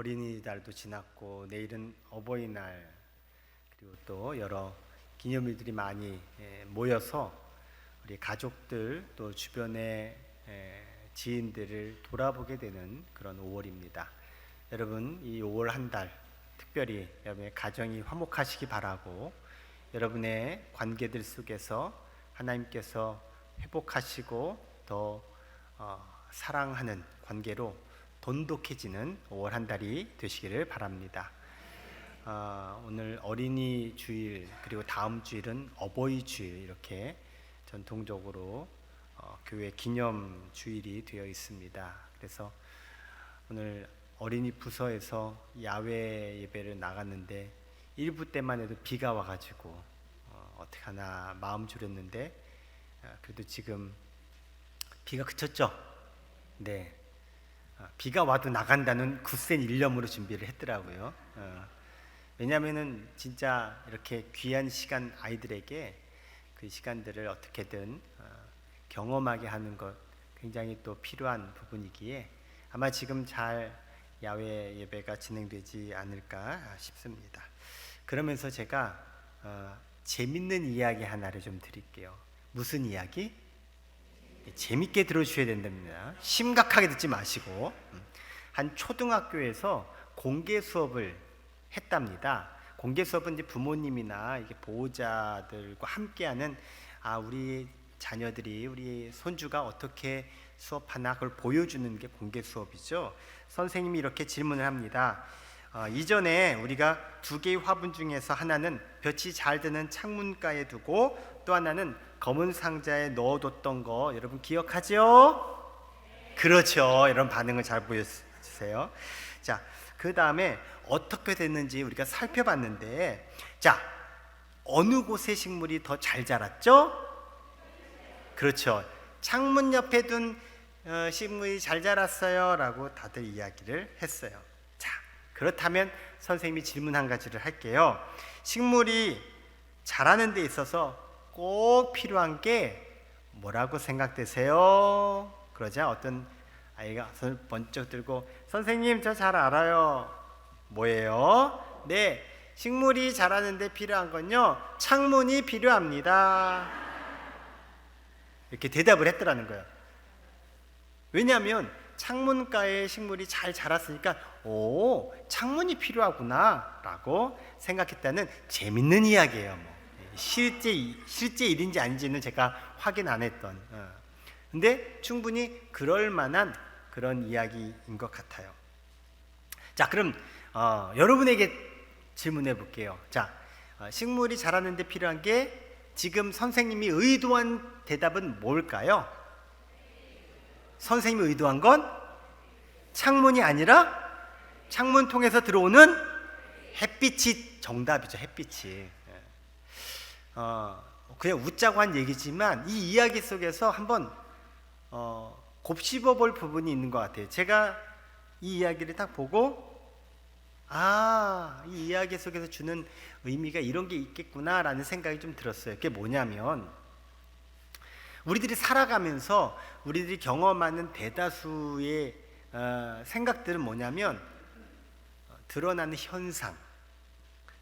어린이날도 지났고 내일은 어버이날 그리고 또 여러 기념일들이 많이 모여서 우리 가족들 또 주변의 지인들을 돌아보게 되는 그런 5월입니다. 여러분 이 5월 한 달 특별히 여러분의 가정이 화목하시기 바라고 여러분의 관계들 속에서 하나님께서 회복하시고 더 사랑하는 관계로 돈독해지는 5월 한 달이 되시기를 바랍니다. 오늘 어린이 주일 그리고 다음 주일은 어버이 주일 이렇게 전통적으로 교회 기념 주일이 되어 있습니다. 그래서 오늘 어린이 부서에서 야외 예배를 나갔는데 1부 때만 해도 비가 와가지고 어떡하나 마음 졸였는데 그래도 지금 비가 그쳤죠? 네. 비가 와도 나간다는 굳센 일념으로 준비를 했더라고요. 왜냐하면은 진짜 이렇게 귀한 시간 아이들에게 그 시간들을 어떻게든 경험하게 하는 것 굉장히 또 필요한 부분이기에 아마 지금 잘 야외 예배가 진행되지 않을까 싶습니다. 그러면서 제가 재밌는 이야기 하나를 좀 드릴게요. 무슨 이야기? 재밌게 들어주셔야 된답니다. 심각하게 듣지 마시고 한 초등학교에서 공개 수업을 했답니다. 공개 수업은 이제 부모님이나 이게 보호자들과 함께하는 우리 자녀들이 우리 손주가 어떻게 수업하나 그걸 보여주는 게 공개 수업이죠. 선생님이 이렇게 질문을 합니다. 이전에 우리가 두 개의 화분 중에서 하나는 볕이 잘 드는 창문가에 두고 또 하나는 검은 상자에 넣어뒀던 거 여러분 기억하죠? 그렇죠. 이런 반응을 잘 보여주세요. 자, 그 다음에 어떻게 됐는지 우리가 살펴봤는데, 자, 어느 곳의 식물이 더 잘 자랐죠? 그렇죠. 창문 옆에 둔 식물이 잘 자랐어요 라고 다들 이야기를 했어요. 자, 그렇다면 선생님이 질문 한 가지를 할게요. 식물이 자라는 데 있어서 꼭 필요한 게 뭐라고 생각되세요? 그러자 어떤 아이가 손을 번쩍 들고 선생님 저 잘 알아요. 뭐예요? 네, 식물이 자라는데 필요한 건요 창문이 필요합니다. 이렇게 대답을 했더라는 거예요. 왜냐하면 창문가에 식물이 잘 자랐으니까 창문이 필요하구나 라고 생각했다는 재밌는 이야기예요. 실제 일인지 아닌지는 제가 확인 안 했던 근데 충분히 그럴 만한 그런 이야기인 것 같아요. 자, 그럼 여러분에게 질문해 볼게요. 자, 식물이 자라는데 필요한 게 지금 선생님이 의도한 대답은 뭘까요? 선생님이 의도한 건 창문이 아니라 창문 통해서 들어오는 햇빛이 정답이죠. 햇빛이. 그냥 웃자고 한 얘기지만 이 이야기 속에서 한번 곱씹어 볼 부분이 있는 것 같아요. 제가 이 이야기를 딱 보고 이 이야기 속에서 주는 의미가 이런 게 있겠구나 라는 생각이 좀 들었어요. 그게 뭐냐면 우리들이 살아가면서 우리들이 경험하는 대다수의 생각들은 뭐냐면 드러나는 현상,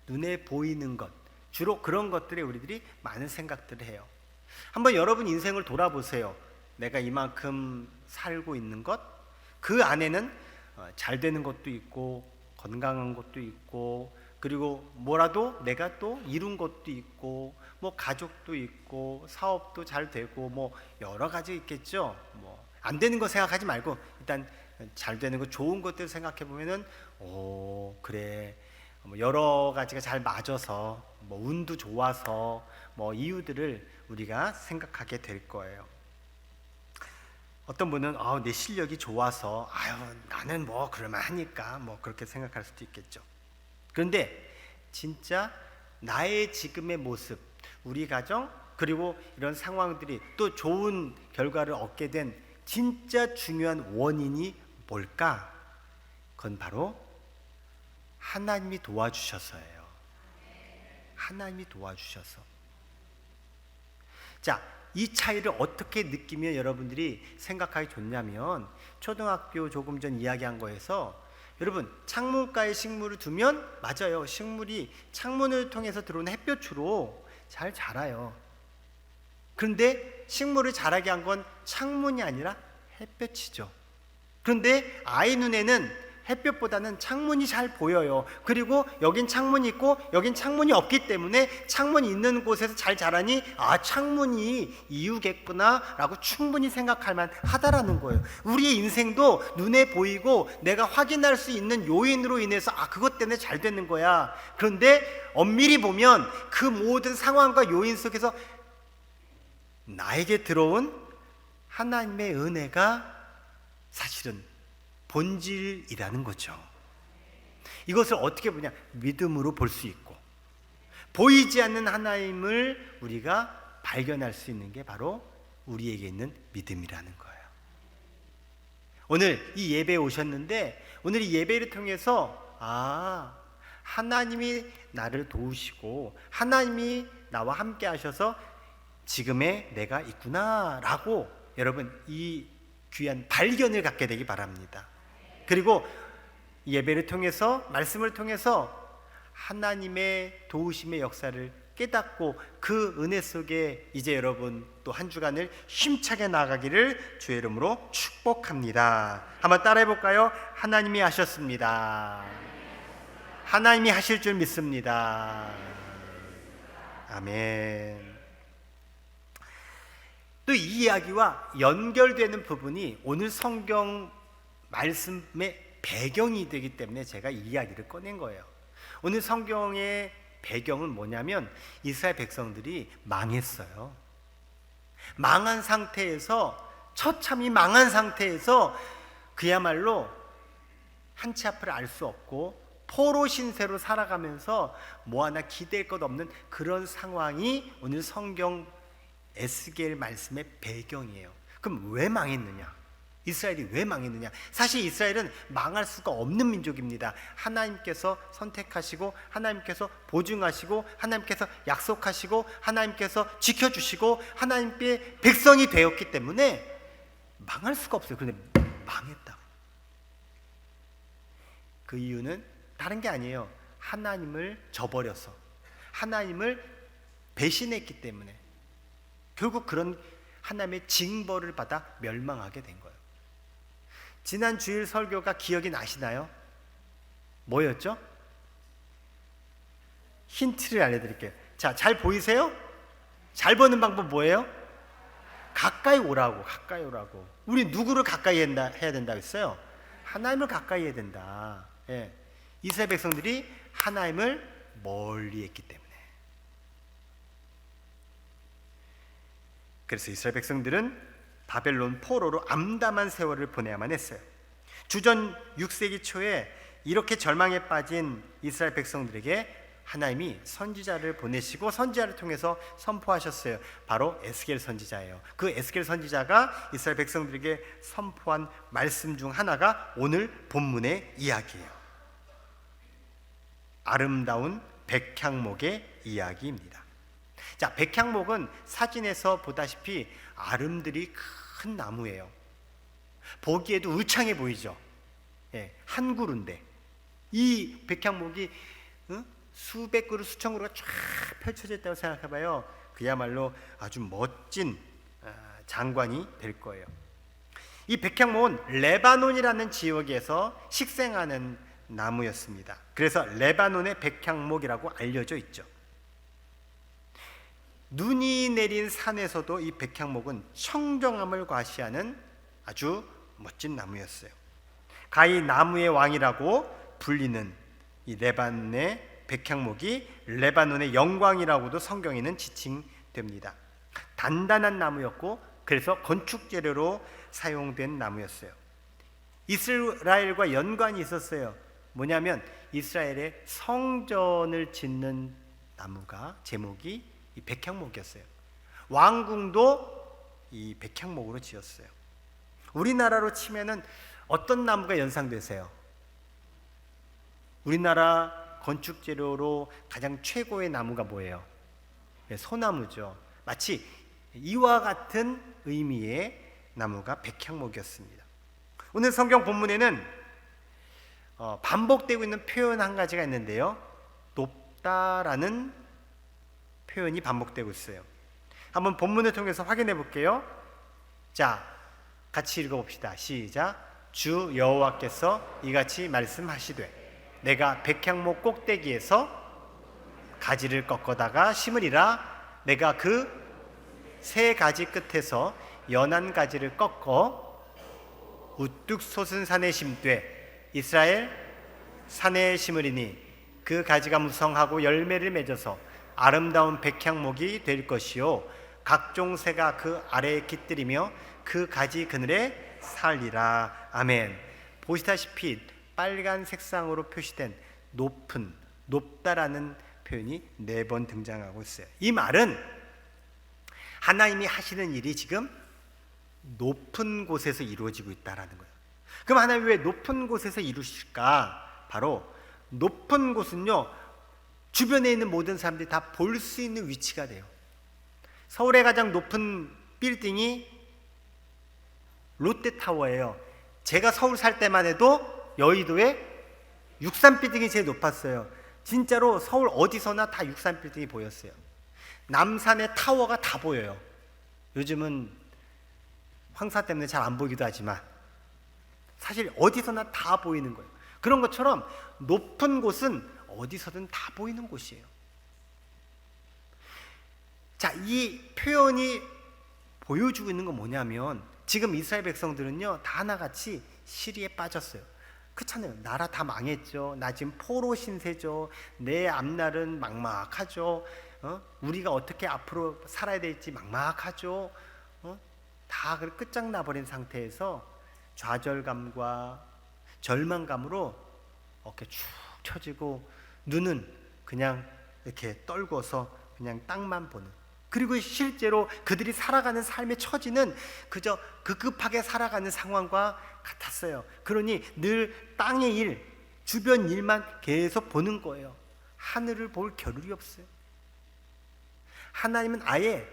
눈에 보이는 것, 주로 그런 것들에 우리들이 많은 생각들을 해요. 한번 여러분 인생을 돌아보세요. 내가 이만큼 살고 있는 것, 그 안에는 잘 되는 것도 있고 건강한 것도 있고 그리고 뭐라도 내가 또 이룬 것도 있고 뭐 가족도 있고 사업도 잘 되고 뭐 여러 가지 있겠죠. 뭐 안 되는 거 생각하지 말고 일단 잘 되는 거 좋은 것들 생각해 보면은 그래 여러 가지가 잘 맞아서 뭐 운도 좋아서 뭐 이유들을 우리가 생각하게 될 거예요. 어떤 분은 내 실력이 좋아서 나는 뭐 그럴만 하니까 뭐 그렇게 생각할 수도 있겠죠. 그런데 진짜 나의 지금의 모습, 우리 가정 그리고 이런 상황들이 또 좋은 결과를 얻게 된 진짜 중요한 원인이 뭘까? 그건 바로 하나님이 도와주셔서예요. 하나님이 도와주셔서. 자, 이 차이를 어떻게 느끼면 여러분들이 생각하기 좋냐면 초등학교 조금 전 이야기한 거에서 여러분, 창문가에 식물을 두면 맞아요. 식물이 창문을 통해서 들어오는 햇볕으로 잘 자라요. 그런데 식물을 자라게 한 건 창문이 아니라 햇볕이죠. 그런데 아이 눈에는 햇볕보다는 창문이 잘 보여요. 그리고 여긴 창문이 있고 여긴 창문이 없기 때문에 창문이 있는 곳에서 잘 자라니 창문이 이유겠구나 라고 충분히 생각할 만하다라는 거예요. 우리의 인생도 눈에 보이고 내가 확인할 수 있는 요인으로 인해서 그것 때문에 잘 되는 거야. 그런데 엄밀히 보면 그 모든 상황과 요인 속에서 나에게 들어온 하나님의 은혜가 사실은 본질이라는 거죠. 이것을 어떻게 보냐? 믿음으로 볼 수 있고, 보이지 않는 하나님을 우리가 발견할 수 있는 게 바로 우리에게 있는 믿음이라는 거예요. 오늘 이 예배에 오셨는데 오늘 이 예배를 통해서 하나님이 나를 도우시고 하나님이 나와 함께 하셔서 지금의 내가 있구나 라고 여러분 이 귀한 발견을 갖게 되기 바랍니다. 그리고 예배를 통해서 말씀을 통해서 하나님의 도우심의 역사를 깨닫고 그 은혜 속에 이제 여러분 또 한 주간을 힘차게 나가기를 주의 이름으로 축복합니다. 한번 따라해 볼까요? 하나님이 하셨습니다. 하나님이 하실 줄 믿습니다. 아멘. 또 이 이야기와 연결되는 부분이 오늘 성경 말씀의 배경이 되기 때문에 제가 이 이야기를 꺼낸 거예요. 오늘 성경의 배경은 뭐냐면 이스라엘 백성들이 망했어요. 망한 상태에서, 처참히 망한 상태에서 그야말로 한치 앞을 알 수 없고 포로 신세로 살아가면서 뭐 하나 기댈 것 없는 그런 상황이 오늘 성경 에스겔 말씀의 배경이에요. 그럼 왜 망했느냐? 이스라엘이 왜 망했느냐? 사실 이스라엘은 망할 수가 없는 민족입니다. 하나님께서 선택하시고 하나님께서 보증하시고 하나님께서 약속하시고 하나님께서 지켜주시고 하나님의 백성이 되었기 때문에 망할 수가 없어요. 그런데 망했다. 그 이유는 다른 게 아니에요. 하나님을 저버려서, 하나님을 배신했기 때문에 결국 그런 하나님의 징벌을 받아 멸망하게 된 거예요. 지난 주일 설교가 기억이 나시나요? 뭐였죠? 힌트를 알려드릴게요. 자, 잘 보이세요? 잘 보는 방법 뭐예요? 가까이 오라고, 가까이 오라고. 우리 누구를 가까이 해야 된다고 했어요? 하나님을 가까이 해야 된다. 예. 이스라엘 백성들이 하나님을 멀리 했기 때문에. 그래서 이스라엘 백성들은 바벨론 포로로 암담한 세월을 보내야만 했어요. 주전 6세기 초에 이렇게 절망에 빠진 이스라엘 백성들에게 하나님이 선지자를 보내시고 선지자를 통해서 선포하셨어요. 바로 에스겔 선지자예요. 그 에스겔 선지자가 이스라엘 백성들에게 선포한 말씀 중 하나가 오늘 본문의 이야기예요. 아름다운 백향목의 이야기입니다. 자, 백향목은 사진에서 보다시피 아름드리 큰 나무예요. 보기에도 울창해 보이죠. 예, 한 그루인데 이 백향목이 수백 그루, 수천 그루가 쫙 펼쳐져 있다고 생각해봐요. 그야말로 아주 멋진 장관이 될 거예요. 이 백향목은 레바논이라는 지역에서 식생하는 나무였습니다. 그래서 레바논의 백향목이라고 알려져 있죠. 눈이 내린 산에서도 이 백향목은 청정함을 과시하는 아주 멋진 나무였어요. 가히 나무의 왕이라고 불리는 이 레바논의 백향목이 레바논의 영광이라고도 성경에는 지칭됩니다. 단단한 나무였고 그래서 건축 재료로 사용된 나무였어요. 이스라엘과 연관이 있었어요. 뭐냐면 이스라엘의 성전을 짓는 나무가 제목이 이 백향목이었어요. 왕궁도 이 백향목으로 지었어요. 우리나라로 치면은 어떤 나무가 연상되세요? 우리나라 건축 재료로 가장 최고의 나무가 뭐예요? 소나무죠. 마치 이와 같은 의미의 나무가 백향목이었습니다. 오늘 성경 본문에는 반복되고 있는 표현 한 가지가 있는데요. 높다라는 표현이 반복되고 있어요. 한번 본문을 통해서 확인해 볼게요. 자, 같이 읽어봅시다. 시작. 주 여호와께서 이같이 말씀하시되 내가 백향목 꼭대기에서 가지를 꺾어다가 심으리라. 내가 그 세 가지 끝에서 연한 가지를 꺾어 우뚝 솟은 산에 심되 이스라엘 산에 심으리니 그 가지가 무성하고 열매를 맺어서 아름다운 백향목이 될 것이요 각종 새가 그 아래에 깃들이며 그 가지 그늘에 살리라. 아멘. 보시다시피 빨간 색상으로 표시된 높은, 높다라는 표현이 4번 등장하고 있어요. 이 말은 하나님이 하시는 일이 지금 높은 곳에서 이루어지고 있다라는 거예요. 그럼 하나님이 왜 높은 곳에서 이루실까? 바로 높은 곳은요, 주변에 있는 모든 사람들이 다 볼 수 있는 위치가 돼요. 서울의 가장 높은 빌딩이 롯데타워예요. 제가 서울 살 때만 해도 여의도에 63빌딩이 제일 높았어요. 진짜로 서울 어디서나 다 63빌딩이 보였어요. 남산의 타워가 다 보여요. 요즘은 황사 때문에 잘 안 보이기도 하지만 사실 어디서나 다 보이는 거예요. 그런 것처럼 높은 곳은 어디서든 다 보이는 곳이에요. 자, 이 표현이 보여주고 있는 건 뭐냐면 지금 이스라엘 백성들은요 다 하나같이 시리에 빠졌어요. 그렇잖아요. 나라 다 망했죠. 나 지금 포로 신세죠. 내 앞날은 막막하죠. 우리가 어떻게 앞으로 살아야 될지 막막하죠. 다 끝장나버린 상태에서 좌절감과 절망감으로 어깨 축 처지고 눈은 그냥 이렇게 떨궈서 그냥 땅만 보는, 그리고 실제로 그들이 살아가는 삶의 처지는 그저 급급하게 살아가는 상황과 같았어요. 그러니 늘 땅의 일, 주변 일만 계속 보는 거예요. 하늘을 볼 겨를이 없어요. 하나님은 아예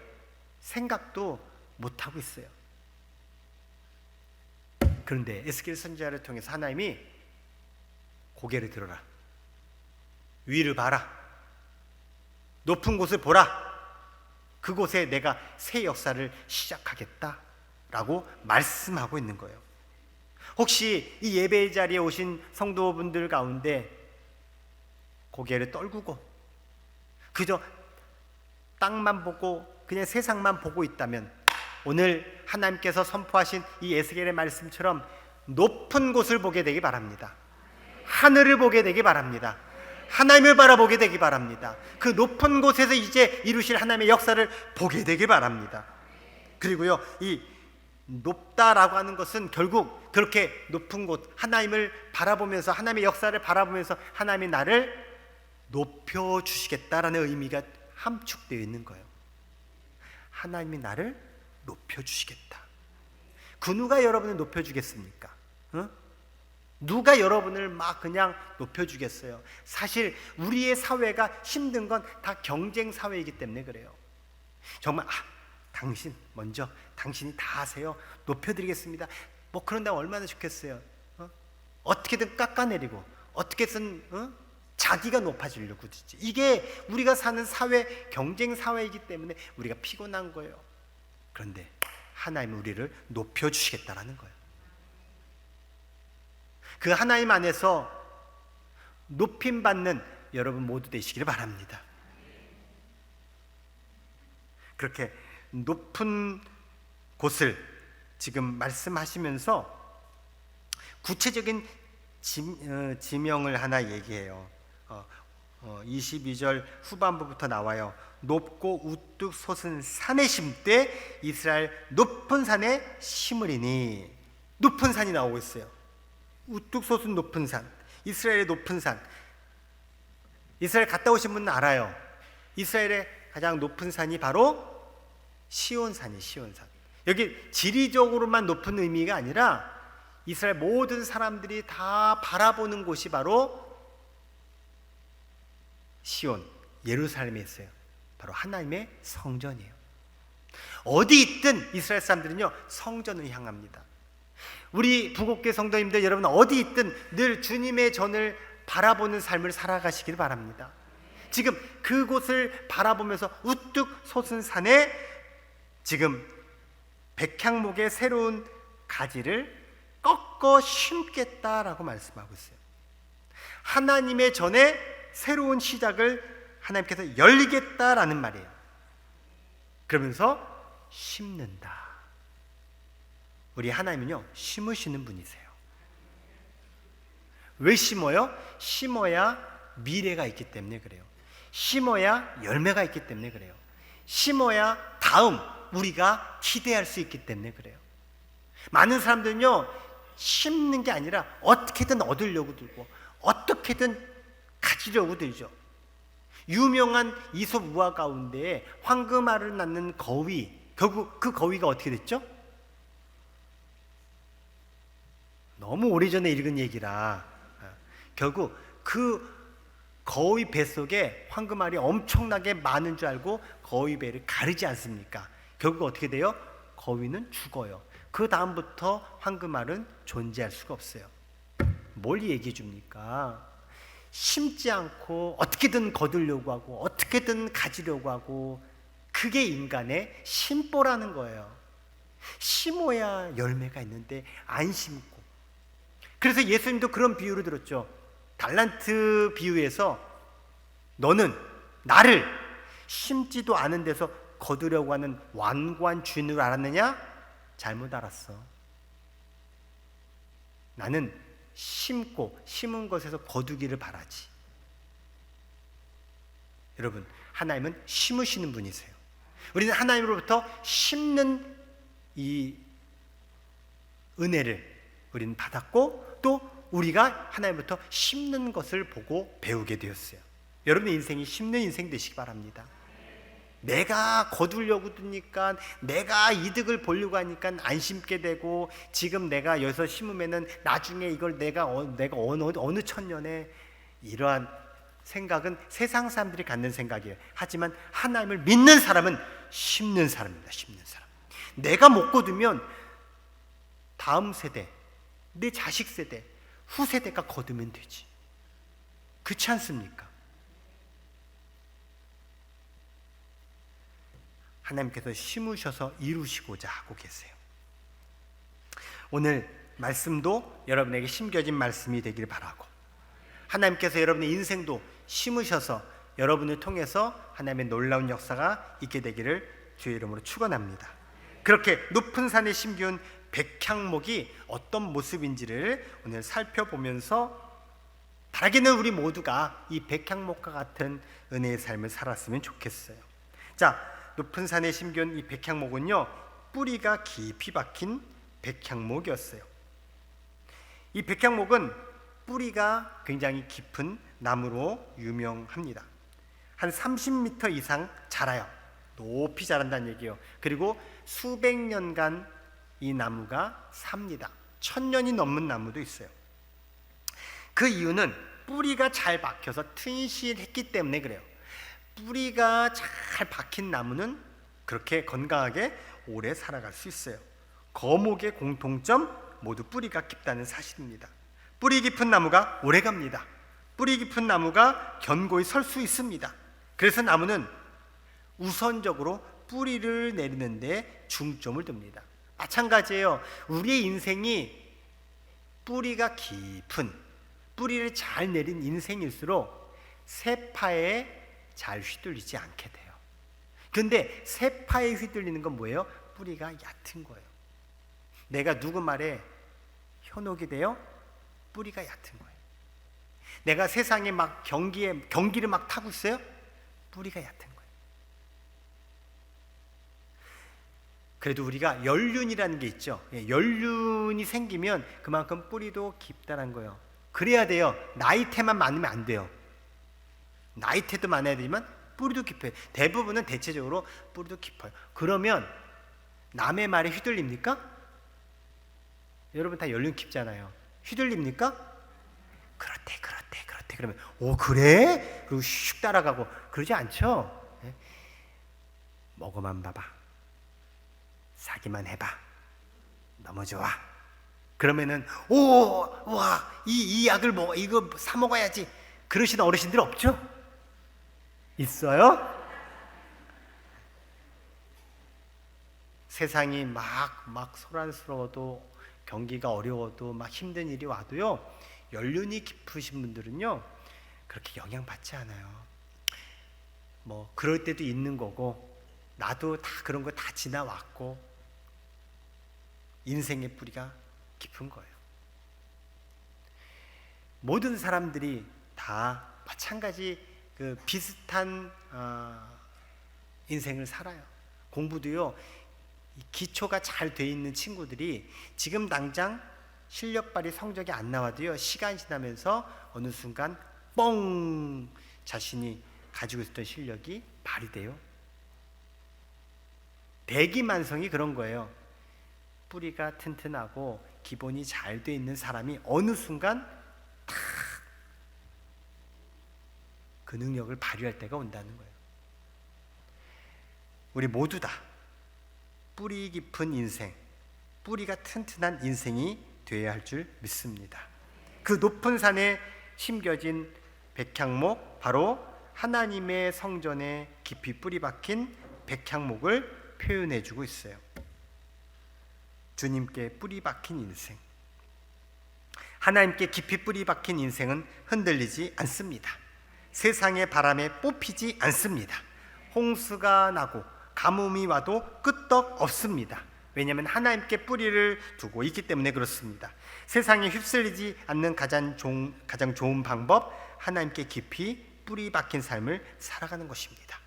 생각도 못하고 있어요. 그런데 에스겔 선지자를 통해서 하나님이 고개를 들어라, 위를 봐라, 높은 곳을 보라, 그곳에 내가 새 역사를 시작하겠다라고 말씀하고 있는 거예요. 혹시 이 예배의 자리에 오신 성도분들 가운데 고개를 떨구고 그저 땅만 보고 그냥 세상만 보고 있다면 오늘 하나님께서 선포하신 이 에스겔의 말씀처럼 높은 곳을 보게 되기 바랍니다. 하늘을 보게 되기 바랍니다. 하나님을 바라보게 되기 바랍니다. 그 높은 곳에서 이제 이루실 하나님의 역사를 보게 되기 바랍니다. 그리고요, 이 높다라고 하는 것은 결국 그렇게 높은 곳, 하나님을 바라보면서, 하나님의 역사를 바라보면서 하나님이 나를 높여주시겠다라는 의미가 함축되어 있는 거예요. 하나님이 나를 높여주시겠다. 그 누가 여러분을 높여주겠습니까? 누가 여러분을 막 그냥 높여주겠어요? 사실 우리의 사회가 힘든 건 다 경쟁 사회이기 때문에 그래요. 정말 당신 먼저, 당신이 다 하세요, 높여드리겠습니다, 뭐 그런다면 얼마나 좋겠어요. 어떻게든 깎아내리고 어떻게든 자기가 높아지려고 그러지. 이게 우리가 사는 사회, 경쟁 사회이기 때문에 우리가 피곤한 거예요. 그런데 하나님은 우리를 높여주시겠다라는 거예요. 그 하나님 안에서 높임받는 여러분 모두 되시기를 바랍니다. 그렇게 높은 곳을 지금 말씀하시면서 구체적인 지명을 하나 얘기해요. 22절 후반부부터 나와요. 높고 우뚝 솟은 산에 심되 이스라엘 높은 산에 심으리니. 높은 산이 나오고 있어요. 우뚝 솟은 높은 산, 이스라엘의 높은 산. 이스라엘 갔다 오신 분은 알아요. 이스라엘의 가장 높은 산이 바로 시온산이에요. 시온산. 여기 지리적으로만 높은 의미가 아니라 이스라엘 모든 사람들이 다 바라보는 곳이 바로 시온, 예루살렘에 있어요. 바로 하나님의 성전이에요. 어디 있든 이스라엘 사람들은요 성전을 향합니다. 우리 부곡교회 성도님들 여러분 어디 있든 늘 주님의 전을 바라보는 삶을 살아가시길 바랍니다. 지금 그곳을 바라보면서 우뚝 솟은 산에 지금 백향목의 새로운 가지를 꺾어 심겠다라고 말씀하고 있어요. 하나님의 전에 새로운 시작을 하나님께서 열리겠다라는 말이에요. 그러면서 심는다. 우리 하나님은요, 심으시는 분이세요. 왜 심어요? 심어야 미래가 있기 때문에 그래요. 심어야 열매가 있기 때문에 그래요. 심어야 다음 우리가 기대할 수 있기 때문에 그래요. 많은 사람들은요, 심는 게 아니라 어떻게든 얻으려고 들고 어떻게든 가지려고 들죠. 유명한 이솝 우화 가운데 황금알을 낳는 거위, 결국 그 거위가 어떻게 됐죠? 너무 오래전에 읽은 얘기라 결국 그 거위 뱃속에 황금알이 엄청나게 많은 줄 알고 거위 배를 가르지 않습니까? 결국 어떻게 돼요? 거위는 죽어요. 그 다음부터 황금알은 존재할 수가 없어요. 뭘 얘기해 줍니까? 심지 않고 어떻게든 거두려고 하고 어떻게든 가지려고 하고, 그게 인간의 심보라는 거예요. 심어야 열매가 있는데 안 심고. 그래서 예수님도 그런 비유를 들었죠. 달란트 비유에서 너는 나를 심지도 않은 데서 거두려고 하는 완고한 주인으로 알았느냐? 잘못 알았어. 나는 심고 심은 것에서 거두기를 바라지. 여러분, 하나님은 심으시는 분이세요. 우리는 하나님으로부터 심는 이 은혜를 우리는 받았고, 또 우리가 하나님부터 심는 것을 보고 배우게 되었어요. 여러분의 인생이 심는 인생 되시기 바랍니다. 내가 거두려고 드니까, 내가 이득을 보려고 하니까 안 심게 되고, 지금 내가 여기서 심으면은 나중에 이걸 내가 어느 천년에, 이러한 생각은 세상 사람들이 갖는 생각이에요. 하지만 하나님을 믿는 사람은 심는 사람입니다. 심는 사람. 내가 못 거두면 다음 세대, 내 자식 세대, 후세대가 거두면 되지. 그렇지 않습니까? 하나님께서 심으셔서 이루시고자 하고 계세요. 오늘 말씀도 여러분에게 심겨진 말씀이 되길 바라고, 하나님께서 여러분의 인생도 심으셔서 여러분을 통해서 하나님의 놀라운 역사가 있게 되기를 주의 이름으로 축원합니다. 그렇게 높은 산에 심기운 백향목이 어떤 모습인지를 오늘 살펴보면서 바라기는 우리 모두가 이 백향목과 같은 은혜의 삶을 살았으면 좋겠어요. 자, 높은 산에 심겨온 이 백향목은요, 뿌리가 깊이 박힌 백향목이었어요. 이 백향목은 뿌리가 굉장히 깊은 나무로 유명합니다. 한 30m 이상 자라요. 높이 자란다는 얘기예요. 그리고 수백 년간 이 나무가 삽니다. 1000년이 넘는 나무도 있어요. 그 이유는 뿌리가 잘 박혀서 튼실했기 때문에 그래요. 뿌리가 잘 박힌 나무는 그렇게 건강하게 오래 살아갈 수 있어요. 거목의 공통점, 모두 뿌리가 깊다는 사실입니다. 뿌리 깊은 나무가 오래 갑니다. 뿌리 깊은 나무가 견고히 설 수 있습니다. 그래서 나무는 우선적으로 뿌리를 내리는 데 중점을 둡니다. 마찬가지예요. 우리의 인생이 뿌리가 깊은, 뿌리를 잘 내린 인생일수록 세파에 잘 휘둘리지 않게 돼요. 근데 세파에 휘둘리는 건 뭐예요? 뿌리가 얕은 거예요. 내가 누구 말에 현혹이 돼요? 뿌리가 얕은 거예요. 내가 세상에 막 경기를 막 타고 있어요? 뿌리가 얕은 거예요. 그래도 우리가 연륜이라는 게 있죠. 연륜이 생기면 그만큼 뿌리도 깊다는 거예요. 그래야 돼요. 나이테만 많으면 안 돼요. 나이테도 많아야 되지만 뿌리도 깊어요. 대부분은 대체적으로 뿌리도 깊어요. 그러면 남의 말에 휘둘립니까? 여러분 다 연륜 깊잖아요. 휘둘립니까? 그렇대 그러면 오 그래? 그리고 슉 따라가고 그러지 않죠. 먹어만 봐봐, 사기만 해봐, 너무 좋아, 그러면은 이 약을 이거 사 먹어야지 그러시는 어르신들 없죠? 있어요? 세상이 막 소란스러워도 경기가 어려워도 막 힘든 일이 와도요, 연륜이 깊으신 분들은요 그렇게 영향받지 않아요. 뭐 그럴 때도 있는 거고, 나도 다 그런 거 다 지나왔고, 인생의 뿌리가 깊은 거예요. 모든 사람들이 다 마찬가지 그 비슷한 인생을 살아요. 공부도요, 기초가 잘 돼 있는 친구들이 지금 당장 실력 발휘 성적이 안 나와도요, 시간이 지나면서 어느 순간 뻥 자신이 가지고 있었던 실력이 발휘돼요. 대기만성이 그런 거예요. 뿌리가 튼튼하고 기본이 잘 돼 있는 사람이 어느 순간 탁 그 능력을 발휘할 때가 온다는 거예요. 우리 모두 다 뿌리 깊은 인생, 뿌리가 튼튼한 인생이 되어야 할 줄 믿습니다. 그 높은 산에 심겨진 백향목, 바로 하나님의 성전에 깊이 뿌리 박힌 백향목을 표현해 주고 있어요. 주님께 뿌리 박힌 인생, 하나님께 깊이 뿌리 박힌 인생은 흔들리지 않습니다. 세상의 바람에 뽑히지 않습니다. 홍수가 나고 가뭄이 와도 끄떡 없습니다. 왜냐하면 하나님께 뿌리를 두고 있기 때문에 그렇습니다. 세상에 휩쓸리지 않는 가장 좋은 방법, 하나님께 깊이 뿌리 박힌 삶을 살아가는 것입니다.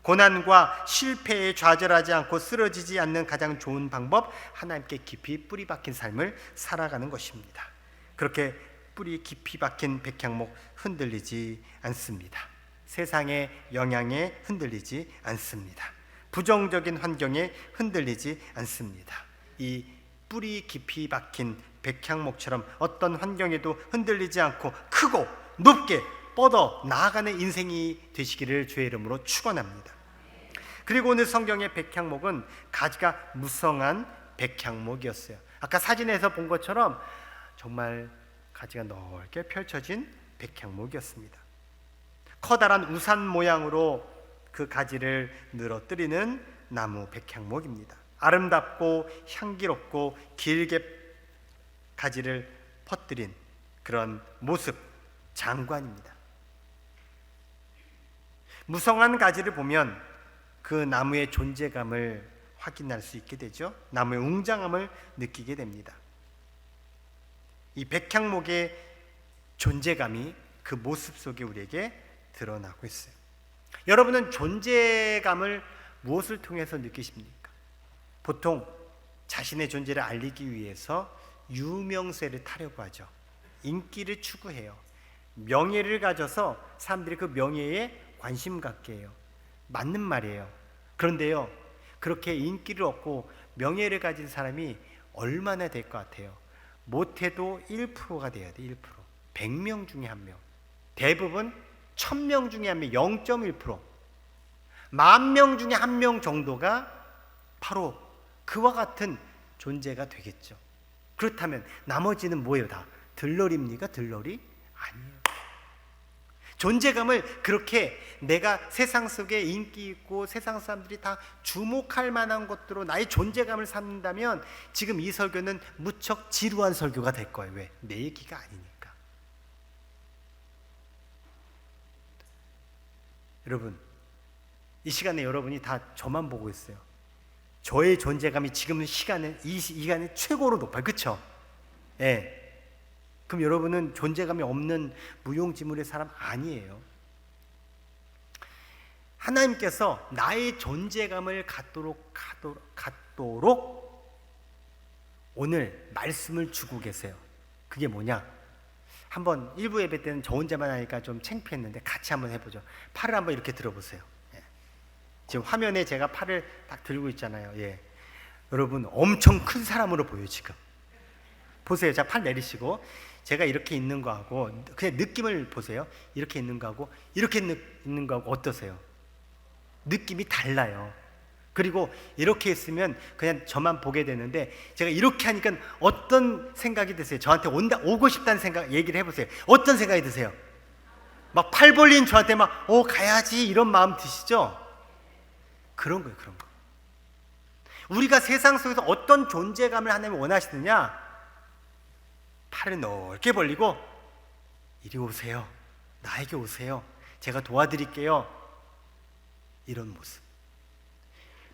고난과 실패에 좌절하지 않고 쓰러지지 않는 가장 좋은 방법, 하나님께 깊이 뿌리 박힌 삶을 살아가는 것입니다. 그렇게 뿌리 깊이 박힌 백향목 흔들리지 않습니다. 세상의 영향에 흔들리지 않습니다. 부정적인 환경에 흔들리지 않습니다. 이 뿌리 깊이 박힌 백향목처럼 어떤 환경에도 흔들리지 않고 크고 높게 뻗어 나아가는 인생이 되시기를 주의 이름으로 축원합니다. 그리고 오늘 성경의 백향목은 가지가 무성한 백향목이었어요. 아까 사진에서 본 것처럼 정말 가지가 넓게 펼쳐진 백향목이었습니다. 커다란 우산 모양으로 그 가지를 늘어뜨리는 나무 백향목입니다. 아름답고 향기롭고 길게 가지를 퍼뜨린 그런 모습, 장관입니다. 무성한 가지를 보면 그 나무의 존재감을 확인할 수 있게 되죠. 나무의 웅장함을 느끼게 됩니다. 이 백향목의 존재감이 그 모습 속에 우리에게 드러나고 있어요. 여러분은 존재감을 무엇을 통해서 느끼십니까? 보통 자신의 존재를 알리기 위해서 유명세를 타려고 하죠. 인기를 추구해요. 명예를 가져서 사람들이 그 명예에 관심 갖게 해요. 맞는 말이에요. 그런데요, 그렇게 인기를 얻고 명예를 가진 사람이 얼마나 될 것 같아요? 못해도 1%가 돼야 돼. 1%. 100명 중에 1명. 대부분 1000명 중에 1명, 0.1%. 10,000명 중에 1명 정도가 바로 그와 같은 존재가 되겠죠. 그렇다면 나머지는 뭐예요? 다 들러리입니까? 들러리? 아니에요. 존재감을 그렇게 내가 세상 속에 인기 있고 세상 사람들이 다 주목할 만한 것들로 나의 존재감을 삼는다면 지금 이 설교는 무척 지루한 설교가 될 거예요. 왜? 내 얘기가 아니니까. 여러분, 이 시간에 여러분이 다 저만 보고 있어요. 저의 존재감이 지금 이 시간에 최고로 높아요. 그렇죠? 예. 그럼 여러분은 존재감이 없는 무용지물의 사람 아니에요. 하나님께서 나의 존재감을 갖도록 오늘 말씀을 주고 계세요. 그게 뭐냐? 한번 일부 예배 때는 저 혼자만 하니까 좀 창피했는데 같이 한번 해보죠. 팔을 한번 이렇게 들어보세요. 예. 지금 화면에 제가 팔을 딱 들고 있잖아요. 예. 여러분 엄청 큰 사람으로 보여요. 지금 보세요. 자, 팔 내리시고 제가 이렇게 있는 거하고 그냥 느낌을 보세요. 이렇게 있는 거하고 이렇게 있는 거하고 어떠세요? 느낌이 달라요. 그리고 이렇게 했으면 그냥 저만 보게 되는데, 제가 이렇게 하니까 어떤 생각이 드세요? 저한테 오고 싶다는 생각 얘기를 해보세요. 어떤 생각이 드세요? 막 팔 벌린 저한테 막 가야지 이런 마음 드시죠? 그런 거예요. 그런 거. 우리가 세상 속에서 어떤 존재감을 하나님 원하시느냐? 팔을 넓게 벌리고 이리 오세요. 나에게 오세요. 제가 도와드릴게요. 이런 모습.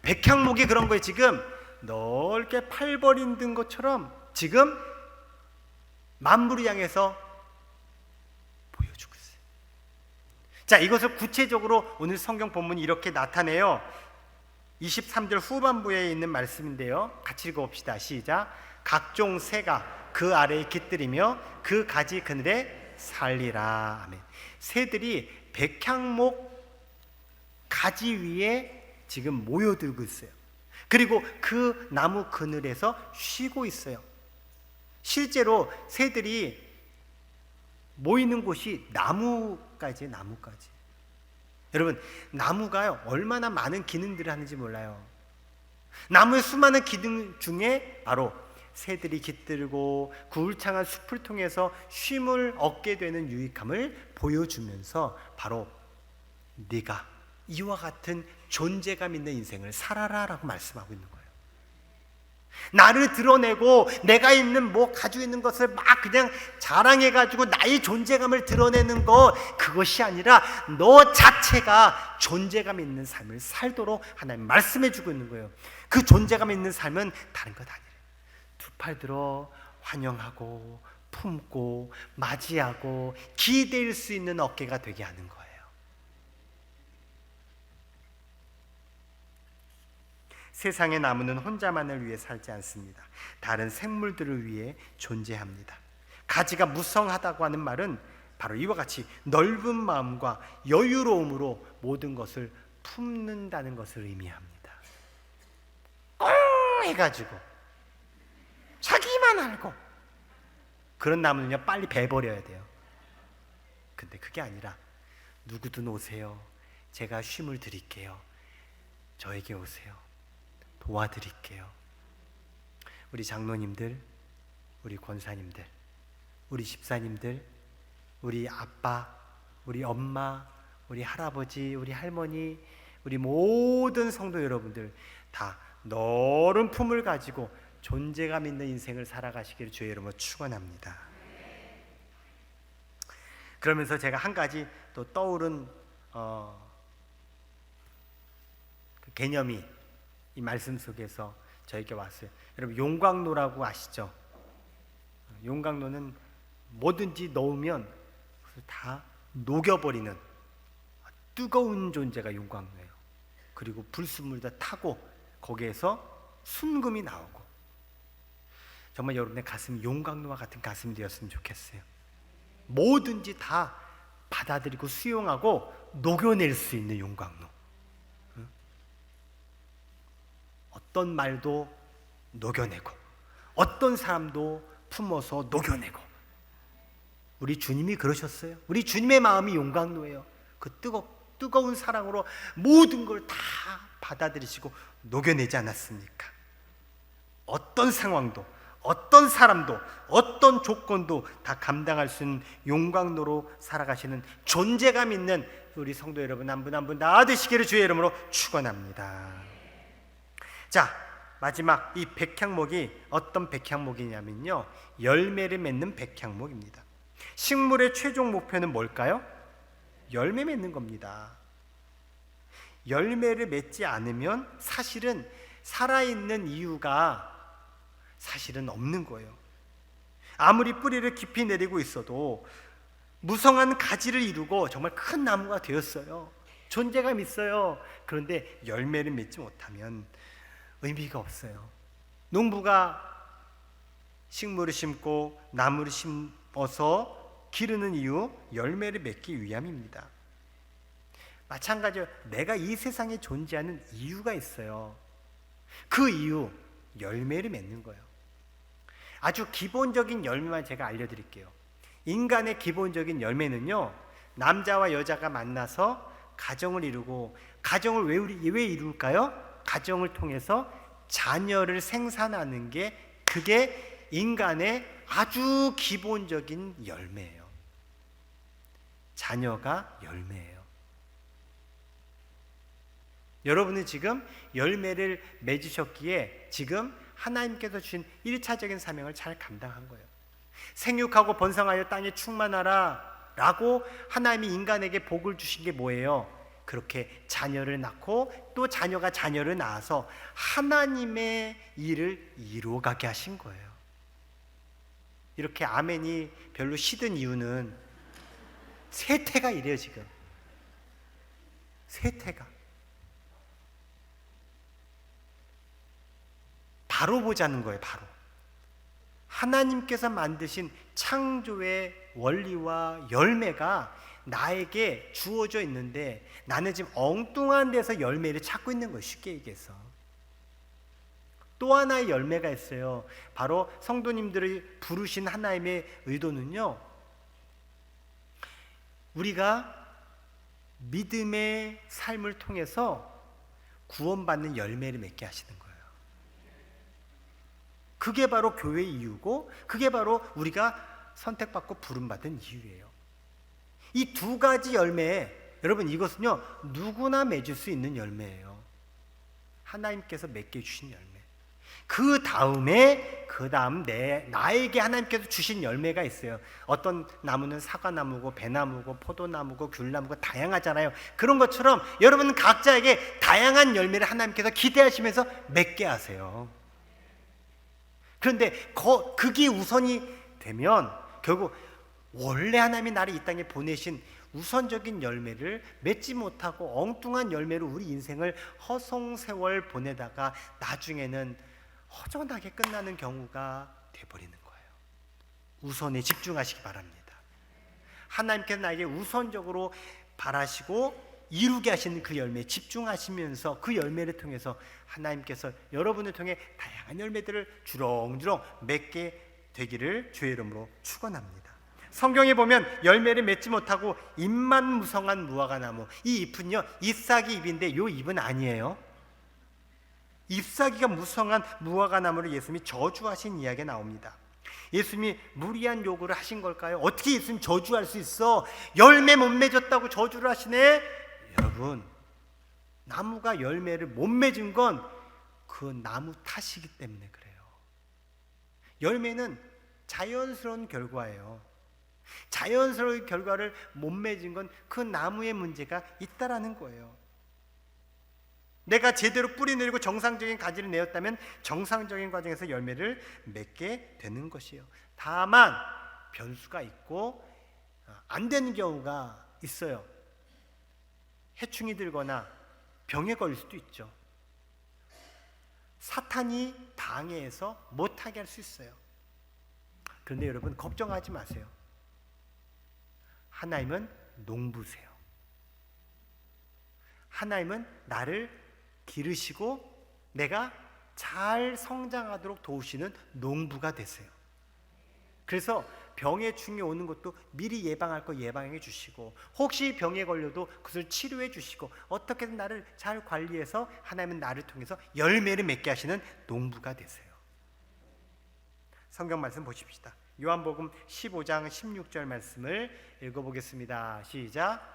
백향목이 그런 거예요. 지금 넓게 팔 벌린 것처럼 지금 만물을 향해서 보여주고 있어요. 자, 이것을 구체적으로 오늘 성경 본문이 이렇게 나타내요. 23절 후반부에 있는 말씀인데요, 같이 읽어봅시다. 시작. 각종 새가 그 아래에 깃들이며 그 가지 그늘에 살리라. 아멘. 새들이 백향목 가지 위에 지금 모여들고 있어요. 그리고 그 나무 그늘에서 쉬고 있어요. 실제로 새들이 모이는 곳이 나무까지. 여러분, 나무가요 얼마나 많은 기능들을 하는지 몰라요. 나무의 수많은 기능 중에 바로 새들이 깃들고 구울창한 숲을 통해서 쉼을 얻게 되는 유익함을 보여주면서 바로 네가 이와 같은 존재감 있는 인생을 살아라 라고 말씀하고 있는 거예요. 나를 드러내고 내가 있는 가지고 있는 것을 막 그냥 자랑해가지고 나의 존재감을 드러내는 것, 그것이 아니라 너 자체가 존재감 있는 삶을 살도록 하나님 말씀해주고 있는 거예요. 그 존재감 있는 삶은 다른 것 아니에요. 두 팔 들어 환영하고 품고 맞이하고 기댈 수 있는 어깨가 되게 하는 거예요. 세상의 나무는 혼자만을 위해 살지 않습니다. 다른 생물들을 위해 존재합니다. 가지가 무성하다고 하는 말은 바로 이와 같이 넓은 마음과 여유로움으로 모든 것을 품는다는 것을 의미합니다. 해가지고 자기만 알고 그런 나무는요 빨리 베버려야 돼요. 근데 그게 아니라 누구든 오세요. 제가 쉼을 드릴게요. 저에게 오세요. 도와드릴게요. 우리 장로님들, 우리 권사님들, 우리 집사님들, 우리 아빠, 우리 엄마, 우리 할아버지, 우리 할머니, 우리 모든 성도 여러분들 다 넓은 품을 가지고 존재감 있는 인생을 살아가시기를 주의 이름으로 축원합니다. 그러면서 제가 한 가지 또 떠오른 그 개념이 이 말씀 속에서 저에게 왔어요. 여러분, 용광로라고 아시죠? 용광로는 뭐든지 넣으면 다 녹여버리는 뜨거운 존재가 용광로예요. 그리고 불순물도 타고 거기에서 순금이 나오고, 정말 여러분의 가슴이 용광로와 같은 가슴이 되었으면 좋겠어요. 뭐든지 다 받아들이고 수용하고 녹여낼 수 있는 용광로. 어떤 말도 녹여내고 어떤 사람도 품어서 녹여내고, 우리 주님이 그러셨어요. 우리 주님의 마음이 용광로예요. 그 뜨거운 사랑으로 모든 걸 다 받아들이시고 녹여내지 않았습니까? 어떤 상황도 어떤 사람도 어떤 조건도 다 감당할 수 있는 용광로로 살아가시는 존재감 있는 우리 성도 여러분 한 분 한 분 다 되시기를 주의 이름으로 축원합니다. 자, 마지막 이 백향목이 어떤 백향목이냐면요, 열매를 맺는 백향목입니다. 식물의 최종 목표는 뭘까요? 열매 맺는 겁니다. 열매를 맺지 않으면 사실은 살아있는 이유가 사실은 없는 거예요. 아무리 뿌리를 깊이 내리고 있어도 무성한 가지를 이루고 정말 큰 나무가 되었어요. 존재감 있어요. 그런데 열매를 맺지 못하면 의미가 없어요. 농부가 식물을 심고 나무를 심어서 기르는 이유, 열매를 맺기 위함입니다. 마찬가지로 내가 이 세상에 존재하는 이유가 있어요. 그 이유, 열매를 맺는 거예요. 아주 기본적인 열매만 제가 알려드릴게요. 인간의 기본적인 열매는요, 남자와 여자가 만나서 가정을 이루고, 가정을 왜 이룰까요? 과정을 통해서 자녀를 생산하는 게 그게 인간의 아주 기본적인 열매예요. 자녀가 열매예요. 여러분은 지금 열매를 맺으셨기에 지금 하나님께서 주신 1차적인 사명을 잘 감당한 거예요. 생육하고 번성하여 땅에 충만하라 라고 하나님이 인간에게 복을 주신 게 뭐예요? 그렇게 자녀를 낳고 또 자녀가 자녀를 낳아서 하나님의 일을 이루어가게 하신 거예요. 이렇게 아멘이 별로 시든 이유는 세태가 이래요. 지금 세태가 바로 보자는 거예요. 바로 하나님께서 만드신 창조의 원리와 열매가 나에게 주어져 있는데 나는 지금 엉뚱한 데서 열매를 찾고 있는 거예요. 쉽게 얘기해서. 또 하나의 열매가 있어요. 바로 성도님들을 부르신 하나님의 의도는요, 우리가 믿음의 삶을 통해서 구원받는 열매를 맺게 하시는 거예요. 그게 바로 교회의 이유고 그게 바로 우리가 선택받고 부름받은 이유예요. 이 두 가지 열매, 여러분 이것은요 누구나 맺을 수 있는 열매예요. 하나님께서 맺게 주신 열매. 그 다음 나에게 하나님께서 주신 열매가 있어요. 어떤 나무는 사과나무고 배나무고 포도나무고 귤나무고 다양하잖아요. 그런 것처럼 여러분 각자에게 다양한 열매를 하나님께서 기대하시면서 맺게 하세요. 그런데 그게 우선이 되면 결국 원래 하나님이 나를 이 땅에 보내신 우선적인 열매를 맺지 못하고 엉뚱한 열매로 우리 인생을 허송세월 보내다가 나중에는 허전하게 끝나는 경우가 돼버리는 거예요. 우선에 집중하시기 바랍니다. 하나님께서 나에게 우선적으로 바라시고 이루게 하시는 그 열매에 집중하시면서 그 열매를 통해서 하나님께서 여러분을 통해 다양한 열매들을 주렁주렁 맺게 되기를 주의 이름으로 축원합니다. 성경에 보면 열매를 맺지 못하고 잎만 무성한 무화과나무, 이 잎은요 잎사귀 잎인데 이 잎은 아니에요. 잎사귀가 무성한 무화과나무를 예수님이 저주하신 이야기가 나옵니다. 예수님이 무리한 요구를 하신 걸까요? 어떻게 예수님 저주할 수 있어? 열매 못 맺었다고 저주를 하시네? 여러분, 나무가 열매를 못 맺은 건 그 나무 탓이기 때문에 그래요. 열매는 자연스러운 결과예요. 자연스러운 결과를 못 맺은 건 그 나무의 문제가 있다라는 거예요. 내가 제대로 뿌리 내리고 정상적인 가지를 내었다면 정상적인 과정에서 열매를 맺게 되는 것이에요. 다만 변수가 있고 안 되는 경우가 있어요. 해충이 들거나 병에 걸릴 수도 있죠. 사탄이 방해해서 못하게 할 수 있어요. 그런데 여러분 걱정하지 마세요. 하나님은 농부세요. 하나님은 나를 기르시고 내가 잘 성장하도록 도우시는 농부가 되세요. 그래서 병의 충이 오는 것도 미리 예방할 거 예방해 주시고 혹시 병에 걸려도 그것을 치료해 주시고 어떻게든 나를 잘 관리해서 하나님은 나를 통해서 열매를 맺게 하시는 농부가 되세요. 성경 말씀 보십시다. 요한복음 15장 16절 말씀을 읽어보겠습니다. 시작.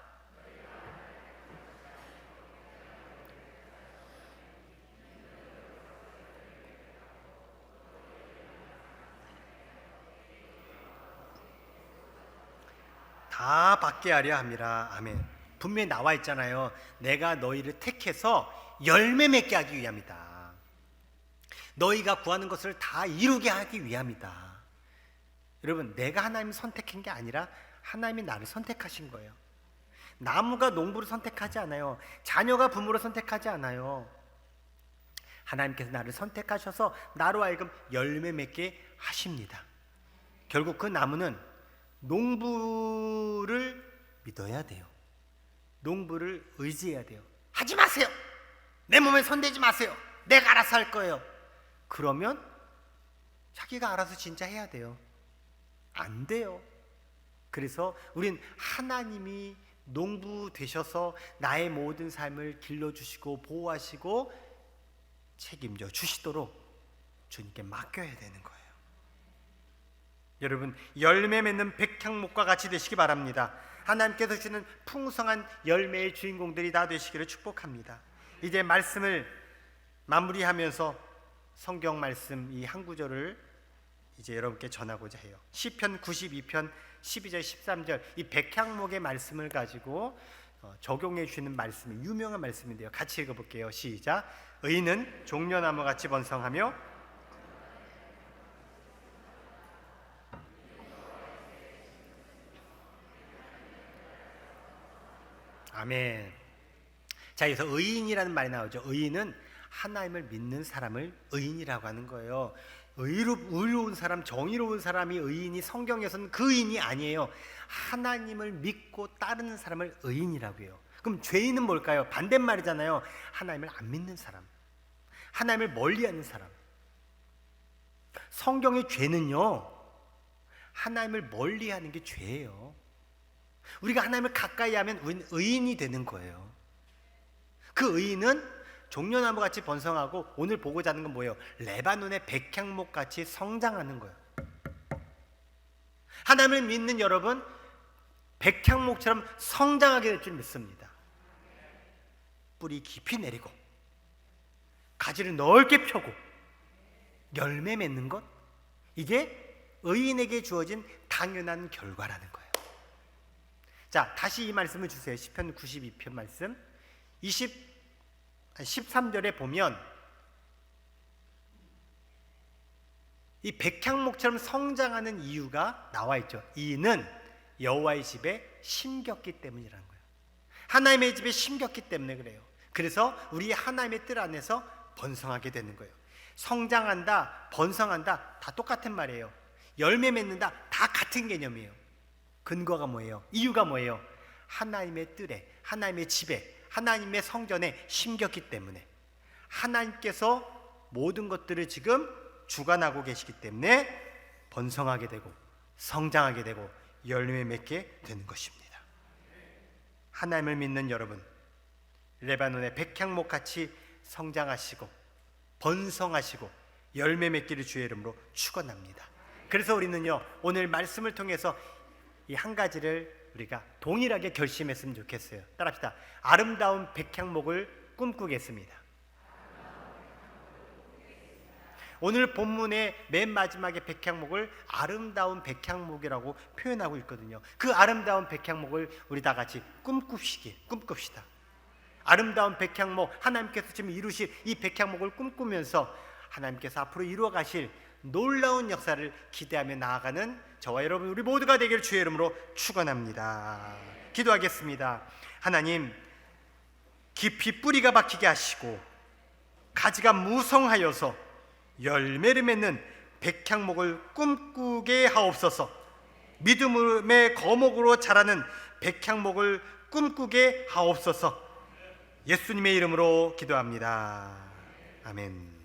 다 받게 하려 함이라. 아멘. 분명히 나와 있잖아요. 내가 너희를 택해서 열매 맺게 하기 위함이다. 너희가 구하는 것을 다 이루게 하기 위함이다. 여러분, 내가 하나님을 선택한 게 아니라 하나님이 나를 선택하신 거예요. 나무가 농부를 선택하지 않아요. 자녀가 부모를 선택하지 않아요. 하나님께서 나를 선택하셔서 나로 하여금 열매 맺게 하십니다. 결국 그 나무는 농부를 믿어야 돼요. 농부를 의지해야 돼요. 하지 마세요. 내 몸에 손대지 마세요. 내가 알아서 할 거예요. 그러면 자기가 알아서 진짜 해야 돼요. 안 돼요. 그래서 우린 하나님이 농부 되셔서 나의 모든 삶을 길러주시고 보호하시고 책임져 주시도록 주님께 맡겨야 되는 거예요. 여러분, 열매 맺는 백향목과 같이 되시기 바랍니다. 하나님께서 주시는 풍성한 열매의 주인공들이 다 되시기를 축복합니다. 이제 말씀을 마무리하면서 성경 말씀 이 한 구절을 이제 여러분께 전하고자 해요. 시편 92편 12절 13절 이 백향목의 말씀을 가지고 적용해 주시는 말씀이 유명한 말씀인데요. 같이 읽어볼게요. 시작. 의인은 종려나무 같이 번성하며 아멘. 자, 여기서 의인이라는 말이 나오죠. 의인은 하나님을 믿는 사람을 의인이라고 하는 거예요. 의로운 사람, 정의로운 사람이 의인이 성경에서는 그 의인이 아니에요. 하나님을 믿고 따르는 사람을 의인이라고 해요. 그럼 죄인은 뭘까요? 반대말이잖아요. 하나님을 안 믿는 사람, 하나님을 멀리하는 사람. 성경의 죄는요, 하나님을 멀리하는 게 죄예요. 우리가 하나님을 가까이 하면 우리는 의인이 되는 거예요. 그 의인은 종려나무 같이 번성하고 오늘 보고자 하는 건 뭐예요? 레바논의 백향목 같이 성장하는 거예요. 하나님을 믿는 여러분, 백향목처럼 성장하게 될 줄 믿습니다. 뿌리 깊이 내리고 가지를 넓게 펴고 열매 맺는 것, 이게 의인에게 주어진 당연한 결과라는 거예요. 자, 다시 이 말씀을 주세요. 시편 92편 말씀 13절에 보면 이 백향목처럼 성장하는 이유가 나와 있죠. 이는 여호와의 집에 심겼기 때문이라는 거예요. 하나님의 집에 심겼기 때문에 그래요. 그래서 우리 하나님의 뜰 안에서 번성하게 되는 거예요. 성장한다, 번성한다, 다 똑같은 말이에요. 열매 맺는다, 다 같은 개념이에요. 근거가 뭐예요? 이유가 뭐예요? 하나님의 뜰에, 하나님의 집에, 하나님의 성전에 심겼기 때문에, 하나님께서 모든 것들을 지금 주관하고 계시기 때문에 번성하게 되고 성장하게 되고 열매 맺게 되는 것입니다. 하나님을 믿는 여러분, 레바논의 백향목 같이 성장하시고 번성하시고 열매 맺기를 주의 이름으로 축원합니다. 그래서 우리는요, 오늘 말씀을 통해서 이 한 가지를 우리가 동일하게 결심했으면 좋겠어요. 따라합시다. 아름다운 백향목을 꿈꾸겠습니다. 오늘 본문의 맨 마지막에 백향목을 아름다운 백향목이라고 표현하고 있거든요. 그 아름다운 백향목을 우리 다 같이 꿈꿉시다. 아름다운 백향목, 하나님께서 지금 이루실 이 백향목을 꿈꾸면서 하나님께서 앞으로 이루어 가실 놀라운 역사를 기대하며 나아가는 저와 여러분 우리 모두가 되기를 주의 이름으로 축원합니다. 기도하겠습니다. 하나님, 깊이 뿌리가 박히게 하시고 가지가 무성하여서 열매를 맺는 백향목을 꿈꾸게 하옵소서. 믿음의 거목으로 자라는 백향목을 꿈꾸게 하옵소서. 예수님의 이름으로 기도합니다. 아멘.